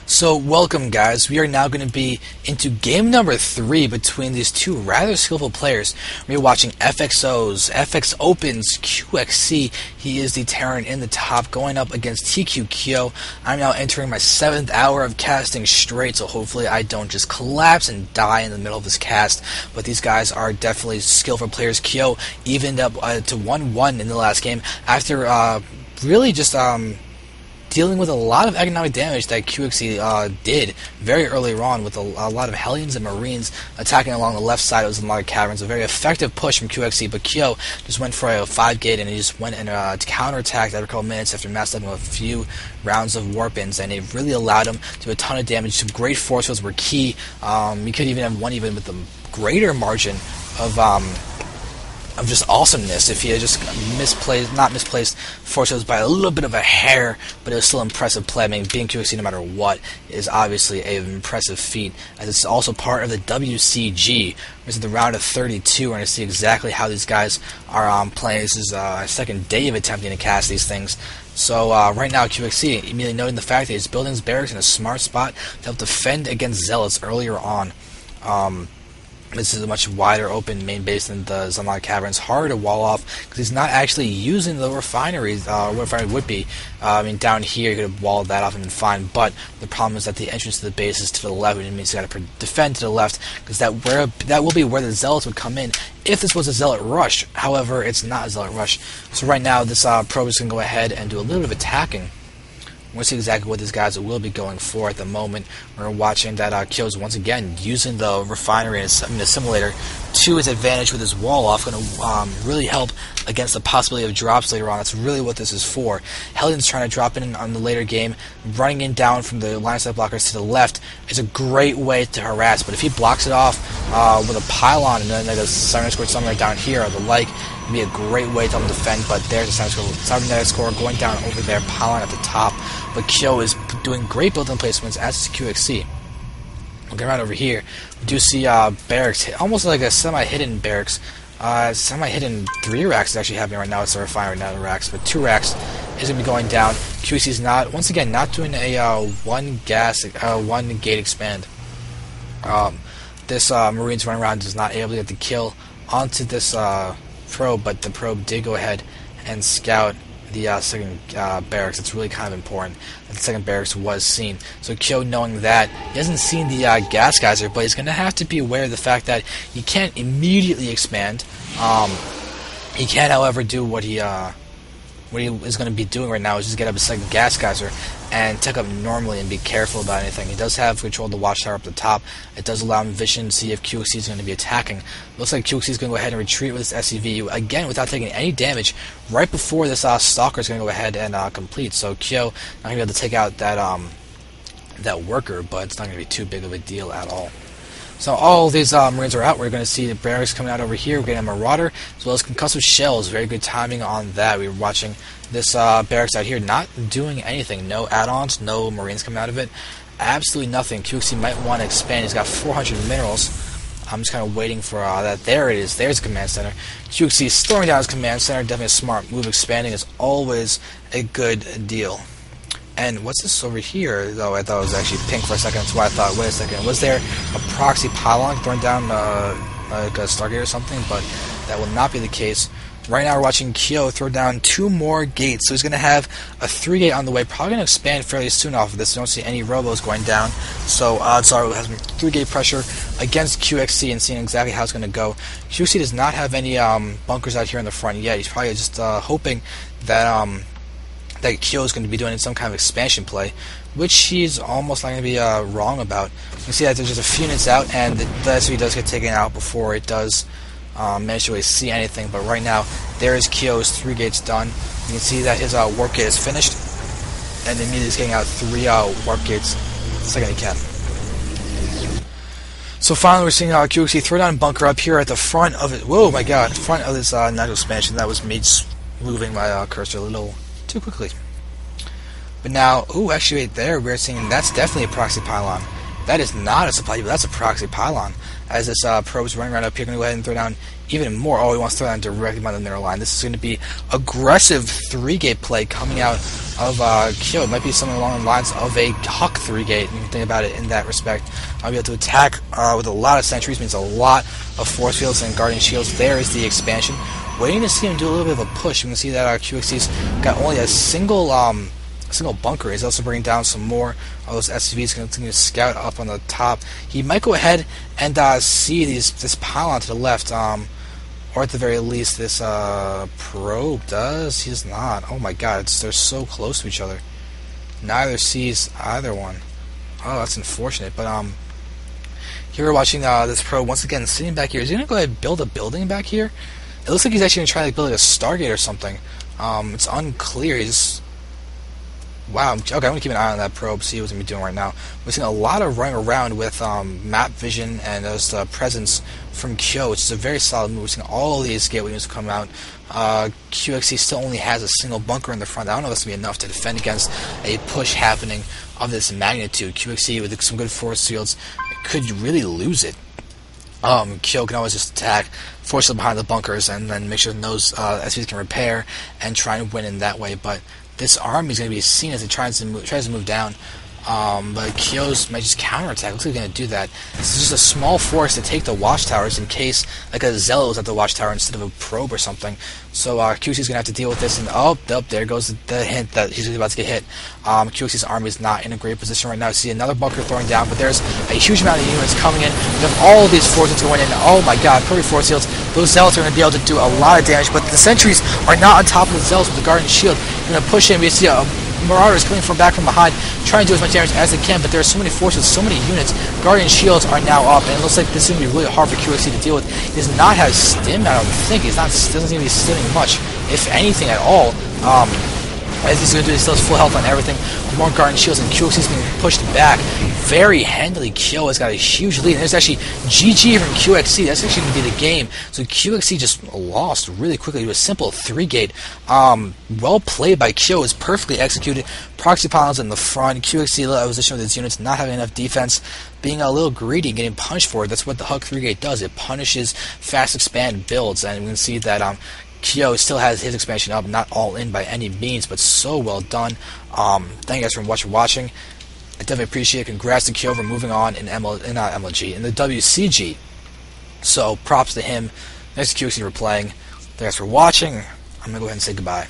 So welcome guys, we are now going to be into game number 3 between these two rather skillful players. We're watching FXOqxc. He is the Terran in the top going up against tQKyo. I'm now entering my 7th hour of casting straight, so hopefully I don't just collapse and die in the middle of this cast. But these guys are definitely skillful players. Kyo evened up to 1-1 in the last game after really just dealing with a lot of economic damage that QXC did very early on with a lot of Hellions and Marines attacking along the left side. It was a lot of Caverns. A very effective push from QXC, but Kyo just went for a 5-gate and he just went and counterattacked every couple minutes after messing up with a few rounds of warp-ins, and it really allowed him to do a ton of damage. Some great force fields were key. He could even have won even with a greater margin of just awesomeness if he had just not misplaced force fields by a little bit of a hair, but it was still impressive play. I mean, being QXC no matter what is obviously an impressive feat, as it's also part of the WCG, which is the round of 32. We're going to see exactly how these guys are playing. This is our second day of attempting to cast these things. So right now QXC immediately noting the fact that he's building his barracks in a smart spot to help defend against Zealots earlier on. This is a much wider open main base than the ZanderfeverSC Caverns. Harder to wall off because he's not actually using the refineries. Refinery would be. I mean, down here you could have walled that off and been fine. But the problem is that the entrance to the base is to the left, which means you got to defend to the left, because that will be where the Zealots would come in if this was a Zealot rush. However, it's not a Zealot rush. So right now this probe is going to go ahead and do a little bit of attacking. We'll see exactly what these guys will be going for at the moment. We're watching that Kyo's once again using the refinery and the simulator to his advantage with his wall off. Going to really help against the possibility of drops later on. That's really what this is for. Hellions trying to drop in on the later game, running in down from the line of sight blockers to the left is a great way to harass. But if he blocks it off with a pylon and then like a cybernetic score somewhere down here or the like, it'd be a great way to help him defend. But there's a cybernetic score going down over there, pylon at the top. But Kyo is doing great building placements, as is QXC. Looking right over here, we do see barracks, almost like a semi-hidden barracks. Semi-hidden 3 racks is actually happening right now. It's a refinery, not a racks, but 2 racks is going to be going down. QXC is not, once again, not doing a one gate expand. This Marines running around is not able to get the kill onto this probe, but the probe did go ahead and scout the second barracks. It's really kind of important that the second barracks was seen. So Kyo, knowing that, he hasn't seen the gas geyser, but he's going to have to be aware of the fact that he can't immediately expand. He can, however, do what he is going to be doing right now, is just get up a second gas geyser and take up normally and be careful about anything. He does have control of the watchtower up the top. It does allow him vision to see if QXC is going to be attacking. Looks like QXC is going to go ahead and retreat with his SCV, again without taking any damage, right before this Stalker is going to go ahead and complete. So Kyo not going to be able to take out that worker, but it's not going to be too big of a deal at all. So all these Marines are out. We're going to see the barracks coming out over here. We're getting a Marauder as well as concussive shells. Very good timing on that. We were watching this barracks out here not doing anything. No add-ons, no Marines coming out of it. Absolutely nothing. QXC might want to expand. He's got 400 minerals. I'm just kind of waiting for that. There it is. There's the command center. QXC is throwing down his command center. Definitely a smart move. Expanding is always a good deal. And what's this over here, though? I thought it was actually pink for a second. That's why I thought, wait a second, was there a proxy pylon throwing down like a Stargate or something? But that will not be the case. Right now we're watching Kyo throw down 2 more gates. So he's going to have a 3-gate on the way. Probably going to expand fairly soon off of this. We don't see any robos going down. So odds are we'll have some 3-gate pressure against QXC and seeing exactly how it's going to go. QXC does not have any bunkers out here in the front yet. He's probably just hoping that that Kyo is going to be doing some kind of expansion play, which he's almost not going to be wrong about. You can see that there's just a few units out, and the SCV does get taken out before it does manage to really see anything. But right now, there is Kyo's 3 gates done. You can see that his warp gate is finished, and immediately he's getting out 3 warp gates. Second he can. So finally, we're seeing QXC throw down a bunker up here at the front of it. Whoa, my God! Front of this Naga expansion. That was me just moving my cursor a little too quickly. But now, ooh, actually right there we're seeing that's definitely a proxy pylon. That is not a supply depot, that's a proxy pylon. As this probe is running around up here, going to go ahead and throw down even more. Oh, he wants to throw down directly by the middle line. This is going to be aggressive 3-gate play coming out of Kyo. It might be something along the lines of a Huck 3-gate, when you think about it in that respect. I'll be able to attack with a lot of sentries, means a lot of force fields and guardian shields. There is the expansion. Waiting to see him do a little bit of a push. You can see that QXC's got only a single bunker. He's also bringing down some more of those SCVs. Going to scout up on the top. He might go ahead and see this pylon to the left, or at the very least this probe does. He does not. Oh my god, they're so close to each other. Neither sees either one. Oh, that's unfortunate. But here we're watching this probe once again sitting back here. Is he going to go ahead and build a building back here? It looks like he's actually going to try to build like a Stargate or something. It's unclear. He's... Wow, okay, I'm going to keep an eye on that probe, see what he's going to be doing right now. We're seeing a lot of running around with map vision and those presence from Kyo, which is a very solid move. We're seeing all of these gateway units come out. QXC still only has a single bunker in the front. I don't know if that's going to be enough to defend against a push happening of this magnitude. QXC with some good force fields could really lose it. Kyo can always just attack, force them behind the bunkers, and then make sure those SVs can repair and try and win in that way. But this army is going to be seen as it tries to move down. But Kyo's might just counterattack. Looks like he's going to do that. This is just a small force to take the watchtowers in case like a Zealot was at the watchtower instead of a probe or something. So QXC's going to have to deal with this. And there goes the hint that he's about to get hit. QXC's army is not in a great position right now. You see another bunker throwing down, but there's a huge amount of units coming in. We have all these forces going in. Oh my god, perfect force fields. Those Zealots are going to be able to do a lot of damage, but the sentries are not on top of the Zealots with the Guardian Shield. They're going to push in. We see a Marauders coming from back from behind, trying to do as much damage as they can, but there are so many forces, so many units. Guardian Shields are now up, and it looks like this is going to be really hard for QXC to deal with. He does not have stim, I don't think. Doesn't seem to be stimming much, if anything at all. As he's going to do, he still has full health on everything. More Guardian Shields, and QXC's going to be pushed back very handily. Kyo has got a huge lead, and there's actually GG from QXC. That's actually going to be the game. So QXC just lost really quickly to a simple 3-gate. Well played by Kyo. It's perfectly executed. Proxy pylons in the front. QXC opposition with its units not having enough defense, being a little greedy and getting punished for it. That's what the Huck 3-gate does. It punishes fast expand builds, and we can see that Kyo still has his expansion up, not all in by any means, but so well done. Thank you guys for watching. I definitely appreciate it. Congrats to Kyo for moving on in the WCG. So props to him. Thanks to QXC for playing. Thanks for watching. I'm going to go ahead and say goodbye.